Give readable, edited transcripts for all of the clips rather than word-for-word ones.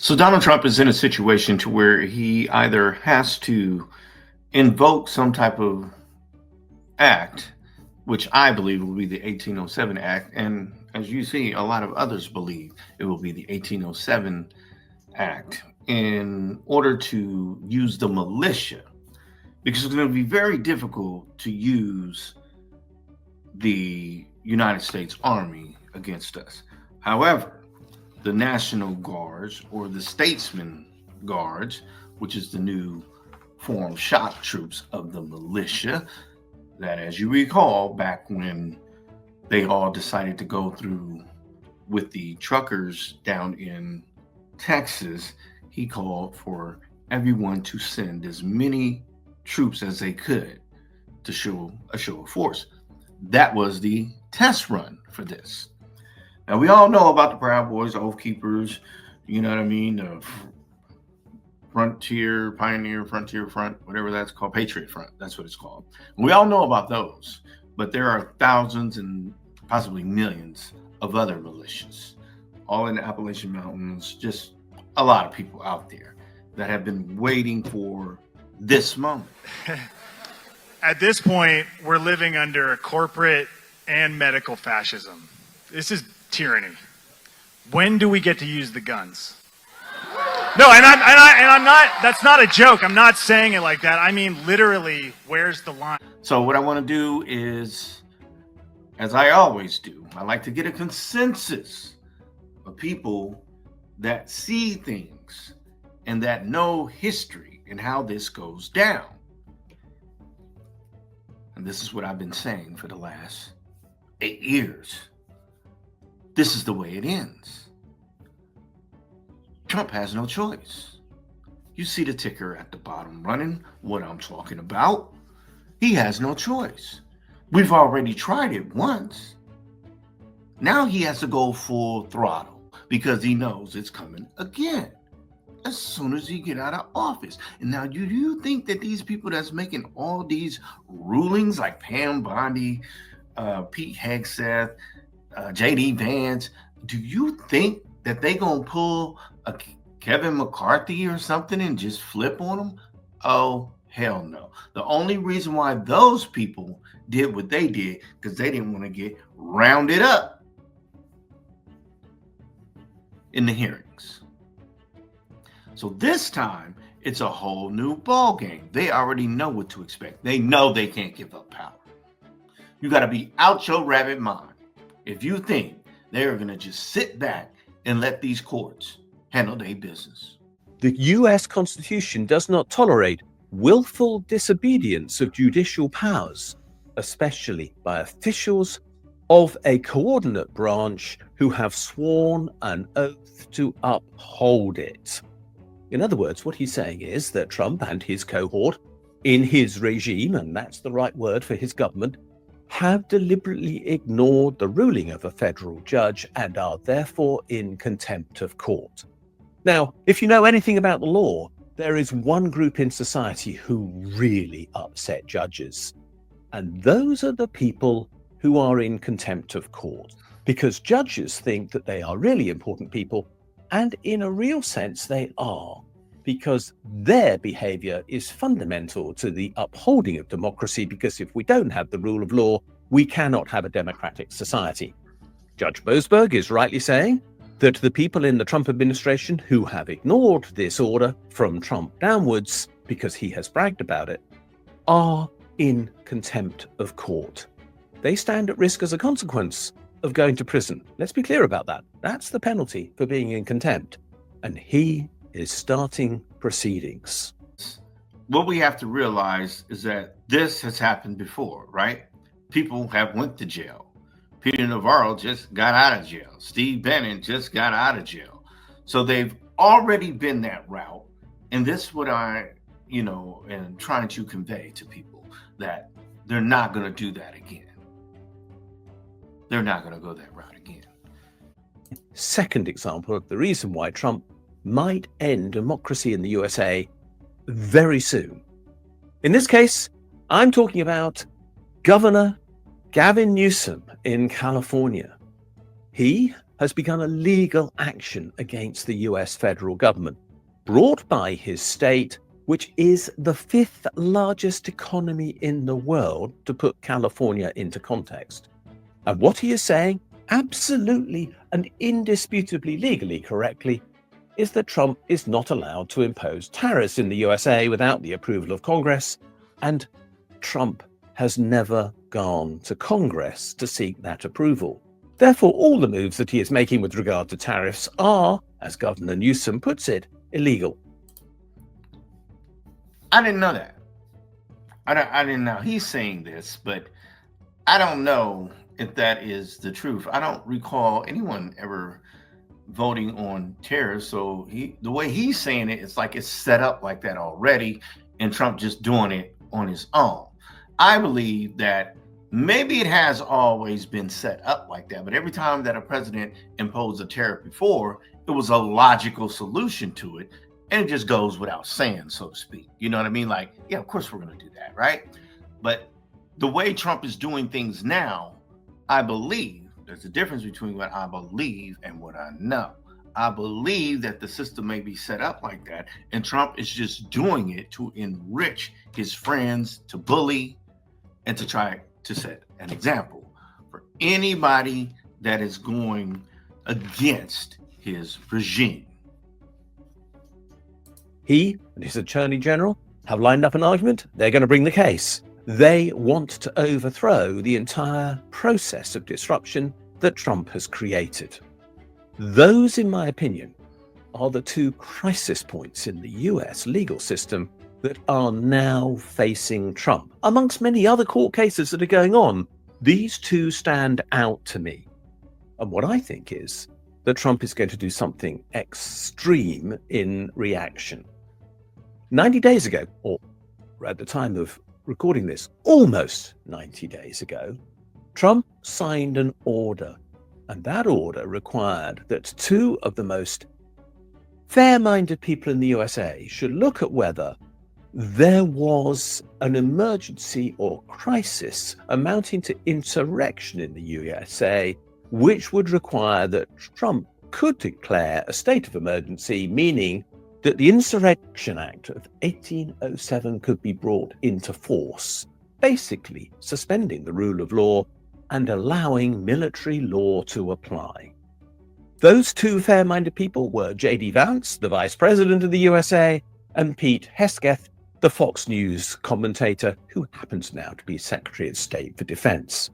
So Donald Trump is in a situation to where he either has to invoke some type of act, which I believe will be the 1807 Act, and as you see, a lot of others believe it will be the 1807 Act, in order to use the militia, because it's going to be very difficult to use the United States Army against us. However, the National Guards or the Statesman Guards, which is the new formed shock troops of the militia, that, as you recall, back when they all decided to go through with the truckers down in Texas, he called for everyone to send as many troops as they could to show a show of force. That was the test run for this. Now, we all know about the Proud Boys, Oath Keepers, you know what I mean? The Frontier, Pioneer, Frontier Front, whatever that's called, Patriot Front, that's what it's called. We all know about those, but there are thousands and possibly millions of other militias, all in the Appalachian Mountains, just a lot of people out there that have been waiting for this moment. At this point, we're living under corporate and medical fascism. This is tyranny. When do we get to use the guns? No, and I'm not, that's not a joke. I'm not saying it like that. I mean, literally, where's the line? So what I want to do is, as I always do, I like to get a consensus of people that see things and that know history and how this goes down. And this is what I've been saying for the last 8 years. This is the way it ends. Trump has no choice. You see the ticker at the bottom running, what I'm talking about. He has no choice. We've already tried it once. Now he has to go full throttle because he knows it's coming again as soon as he get out of office. And now, do you think that these people that's making all these rulings, like Pam Bondi, Pete Hegseth, J.D. Vance, do you think that they gonna pull a Kevin McCarthy or something and just flip on them? Oh, hell no. The only reason why those people did what they did because they didn't want to get rounded up in the hearings. So this time, it's a whole new ball game. They already know what to expect. They know they can't give up power. You got to be out your rabbit mind if you think they're going to just sit back and let these courts handle their business. The US Constitution does not tolerate willful disobedience of judicial powers, especially by officials of a coordinate branch who have sworn an oath to uphold it. In other words, what he's saying is that Trump and his cohort in his regime, and that's the right word for his government, have deliberately ignored the ruling of a federal judge and are therefore in contempt of court. Now, if you know anything about the law, there is one group in society who really upset judges, and those are the people who are in contempt of court, because judges think that they are really important people, and in a real sense they are, because their behavior is fundamental to the upholding of democracy, because if we don't have the rule of law, we cannot have a democratic society. Judge Boasberg is rightly saying that the people in the Trump administration who have ignored this order from Trump downwards, because he has bragged about it, are in contempt of court. They stand at risk as a consequence of going to prison. Let's be clear about that. That's the penalty for being in contempt. And he is starting proceedings. What we have to realize is that this has happened before, right? People have went to jail. Peter Navarro just got out of jail. Steve Bannon just got out of jail. So they've already been that route. And this is what I, am trying to convey to people, that they're not going to do that again. They're not going to go that route again. Second example of the reason why Trump might end democracy in the USA very soon. In this case, I'm talking about Governor Gavin Newsom in California. He has begun a legal action against the US federal government, brought by his state, which is the 5th largest economy in the world, to put California into context. And what he is saying, absolutely and indisputably legally correctly, is that Trump is not allowed to impose tariffs in the USA without the approval of Congress, and Trump has never gone to Congress to seek that approval. Therefore, all the moves that he is making with regard to tariffs are, as Governor Newsom puts it, illegal. I didn't know that. I didn't know. He's saying this, but I don't know if that is the truth. I don't recall anyone ever voting on tariffs. So the way he's saying it, it's like it's set up like that already, and Trump just doing it on his own. I believe that maybe it has always been set up like that, but every time that a president imposed a tariff before, it was a logical solution to it. And it just goes without saying, so to speak. You know what I mean? Like, yeah, of course we're going to do that, right? But the way Trump is doing things now, I believe there's a difference between what I believe and what I know. I believe that the system may be set up like that, and Trump is just doing it to enrich his friends, to bully, and to try to set an example for anybody that is going against his regime. He and his attorney general have lined up an argument. They're going to bring the case. They want to overthrow the entire process of disruption that Trump has created. Those, in my opinion, are the two crisis points in the US legal system that are now facing Trump. Amongst many other court cases that are going on, these two stand out to me. And what I think is that Trump is going to do something extreme in reaction. 90 days ago, or at the time of recording this, almost 90 days ago, Trump signed an order, and that order required that two of the most fair-minded people in the USA should look at whether there was an emergency or crisis amounting to insurrection in the USA, which would require that Trump could declare a state of emergency, meaning that the Insurrection Act of 1807 could be brought into force, basically suspending the rule of law and allowing military law to apply. Those two fair-minded people were J.D. Vance, the Vice President of the USA, and Pete Hegseth, the Fox News commentator, who happens now to be Secretary of State for Defense.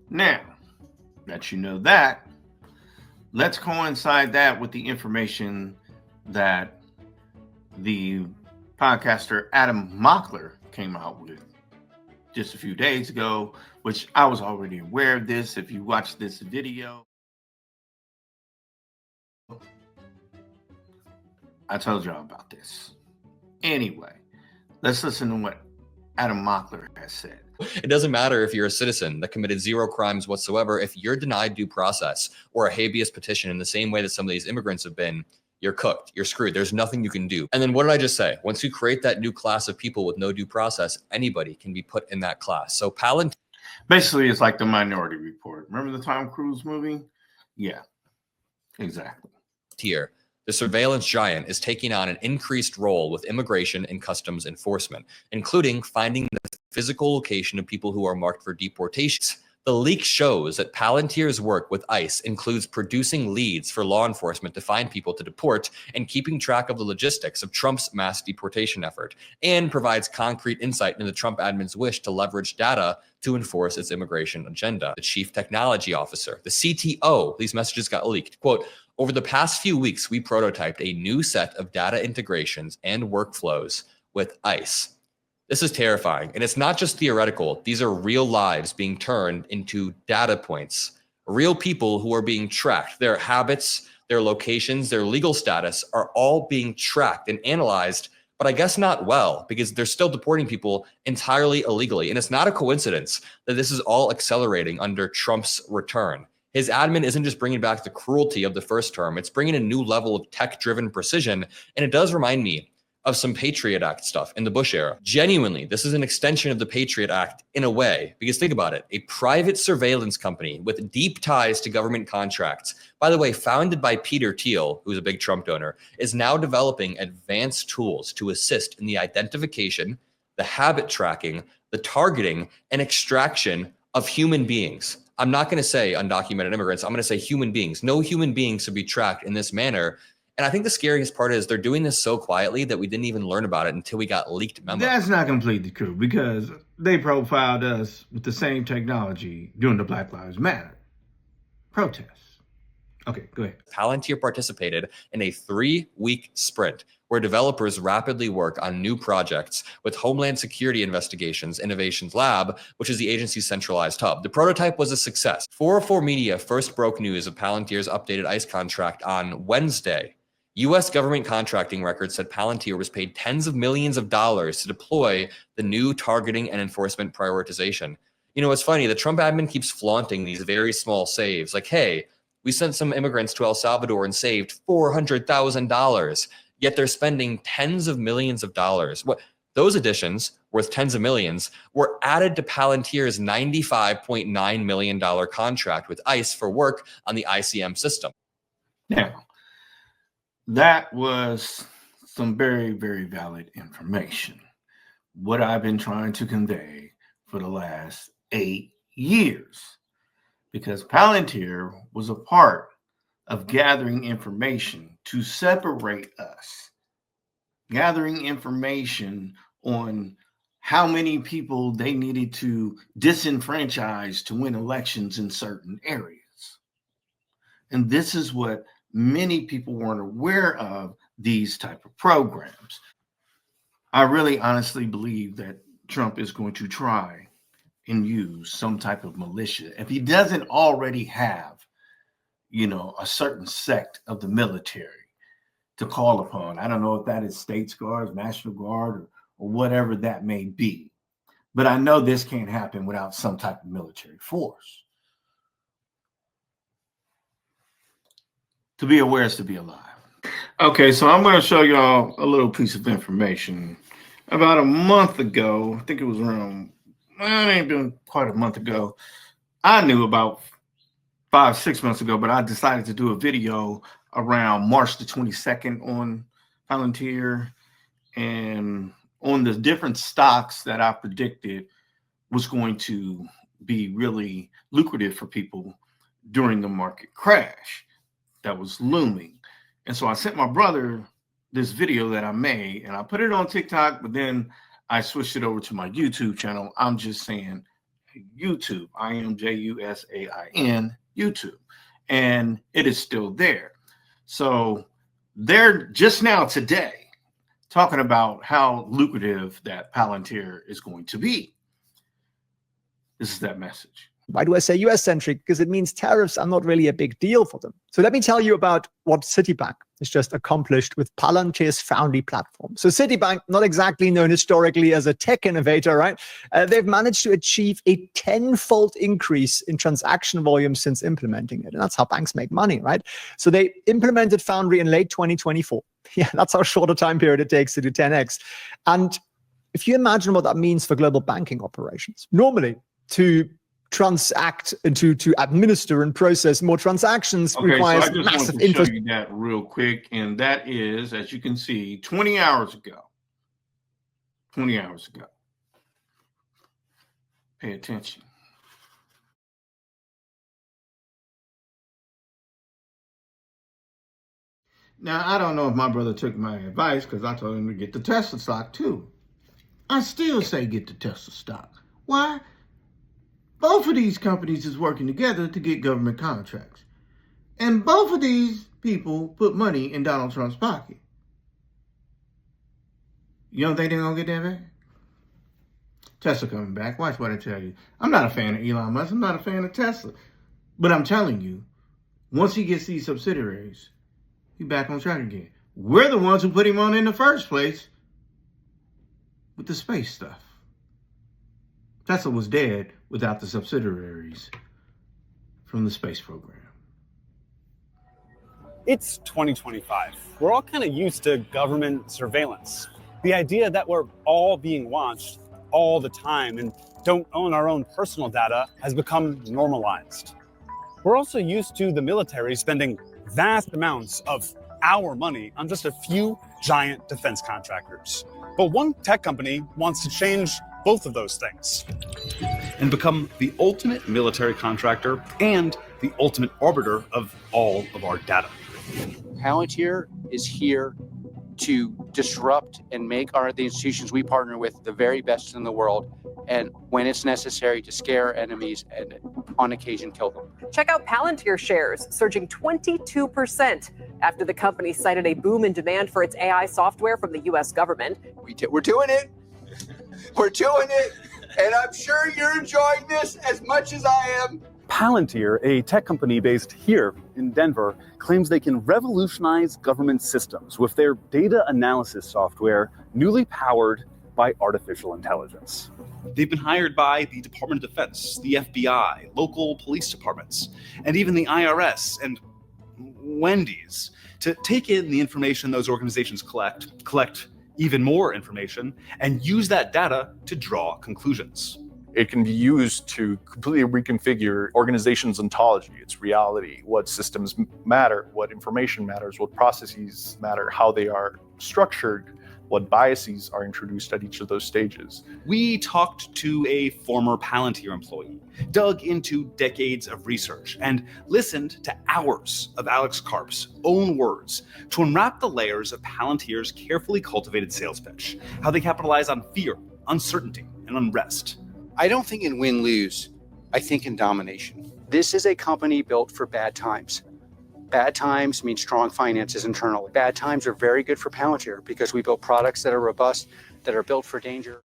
Now that you know that, let's coincide that with the information that the podcaster Adam Mockler came out with just a few days ago, which I was already aware of this. If you watch this video, I told y'all about this. Anyway, let's listen to what Adam Mockler has said. It doesn't matter if you're a citizen that committed zero crimes whatsoever. If you're denied due process or a habeas petition in the same way that some of these immigrants have been, you're cooked. You're screwed. There's nothing you can do. And then what did I just say? Once you create that new class of people with no due process, anybody can be put in that class. So basically, it's like the Minority Report. Remember the Tom Cruise movie? Yeah, exactly. Here, the surveillance giant is taking on an increased role with immigration and customs enforcement, including finding the physical location of people who are marked for deportations. The leak shows that Palantir's work with ICE includes producing leads for law enforcement to find people to deport and keeping track of the logistics of Trump's mass deportation effort, and provides concrete insight into the Trump admin's wish to leverage data to enforce its immigration agenda. The chief technology officer, the CTO, these messages got leaked. Quote, over the past few weeks, we prototyped a new set of data integrations and workflows with ICE. This is terrifying. And it's not just theoretical. These are real lives being turned into data points. Real people who are being tracked. Their habits, their locations, their legal status are all being tracked and analyzed, but I guess not well, because they're still deporting people entirely illegally. And it's not a coincidence that this is all accelerating under Trump's return. His admin isn't just bringing back the cruelty of the first term. It's bringing a new level of tech-driven precision. And it does remind me of some Patriot Act stuff in the Bush era. Genuinely, this is an extension of the Patriot Act in a way, because think about it, a private surveillance company with deep ties to government contracts, by the way, founded by Peter Thiel, who's a big Trump donor, is now developing advanced tools to assist in the identification, the habit tracking, the targeting, and extraction of human beings. I'm not going to say undocumented immigrants. I'm going to say human beings. No human beings should be tracked in this manner. And I think the scariest part is they're doing this so quietly that we didn't even learn about it until we got leaked memos. That's not completely true, because they profiled us with the same technology during the Black Lives Matter protests. Okay, go ahead. Palantir participated in a 3-week sprint where developers rapidly work on new projects with Homeland Security Investigations Innovations Lab, which is the agency's centralized hub. The prototype was a success. 404 Media first broke news of Palantir's updated ICE contract on Wednesday. U.S. government contracting records said Palantir was paid tens of millions of dollars to deploy the new targeting and enforcement prioritization. You know, it's funny, the Trump admin keeps flaunting these very small saves, like, hey, we sent some immigrants to El Salvador and saved $400,000, yet they're spending tens of millions of dollars. Those additions, worth tens of millions, were added to Palantir's $95.9 million contract with ICE for work on the ICM system. Now, that was some very, very valid information. What I've been trying to convey for the last 8 years, because Palantir was a part of gathering information to separate us, gathering information on how many people they needed to disenfranchise to win elections in certain areas. And this is what many people weren't aware of, these type of programs. I really honestly believe that Trump is going to try and use some type of militia. If he doesn't already have, you know, a certain sect of the military to call upon. I don't know if that is States Guards, National Guard, or whatever that may be. But I know this can't happen without some type of military force. To be aware is to be alive. Okay, so I'm going to show y'all a little piece of information. About a month ago, I think it was around, well, it ain't been quite a month ago. I knew about 5-6 months ago, but I decided to do a video around March the 22nd on Palantir and on the different stocks that I predicted was going to be really lucrative for people during the market crash that was looming. And so I sent my brother this video that I made, and I put it on TikTok, but then I switched it over to my YouTube channel. I'm just saying YouTube, IMJUSAIN, YouTube, and it is still there. So they're just now today talking about how lucrative that Palantir is going to be. This is that message. Why do I say US-centric? Because it means tariffs are not really a big deal for them. So let me tell you about what Citibank has just accomplished with Palantir's Foundry platform. So Citibank, not exactly known historically as a tech innovator, right? They've managed to achieve a 10-fold increase in transaction volume since implementing it. And that's how banks make money, right? So they implemented Foundry in late 2024. Yeah, that's how short a time period it takes to do 10x. And if you imagine what that means for global banking operations, normally to transact and to administer and process more transactions requires so I just massive want to show infrastructure. you that real quick, and that is, as you can see, 20 hours ago. 20 hours ago. Pay attention. Now, I don't know if my brother took my advice, because I told him to get the Tesla stock too. I still say get the Tesla stock. Why? Both of these companies is working together to get government contracts. And both of these people put money in Donald Trump's pocket. You don't think they're going to get that back? Tesla coming back. Watch what I tell you. I'm not a fan of Elon Musk. I'm not a fan of Tesla. But I'm telling you, once he gets these subsidiaries, he's back on track again. We're the ones who put him on in the first place with the space stuff. Tesla was dead without the subsidiaries from the space program. It's 2025. We're all kind of used to government surveillance. The idea that we're all being watched all the time and don't own our own personal data has become normalized. We're also used to the military spending vast amounts of our money on just a few giant defense contractors. But one tech company wants to change both of those things and become the ultimate military contractor and the ultimate arbiter of all of our data. Palantir is here to disrupt and make the institutions we partner with the very best in the world, and when it's necessary, to scare enemies and on occasion kill them. Check out Palantir shares surging 22% after the company cited a boom in demand for its AI software from the US government. We're doing it. We're doing it. And I'm sure you're enjoying this as much as I am. Palantir, a tech company based here in Denver, claims they can revolutionize government systems with their data analysis software, newly powered by artificial intelligence. They've been hired by the Department of Defense, the FBI, local police departments, and even the IRS and Wendy's to take in the information those organizations collect even more information, and use that data to draw conclusions. It can be used to completely reconfigure organizations' ontology, its reality, what systems matter, what information matters, what processes matter, how they are structured, what biases are introduced at each of those stages. We talked to a former Palantir employee, dug into decades of research, and listened to hours of Alex Karp's own words to unwrap the layers of Palantir's carefully cultivated sales pitch, how they capitalize on fear, uncertainty, and unrest. I don't think in win-lose. I think in domination. This is a company built for bad times. Bad times mean strong finances internally. Bad times are very good for Palantir because we build products that are robust, that are built for danger.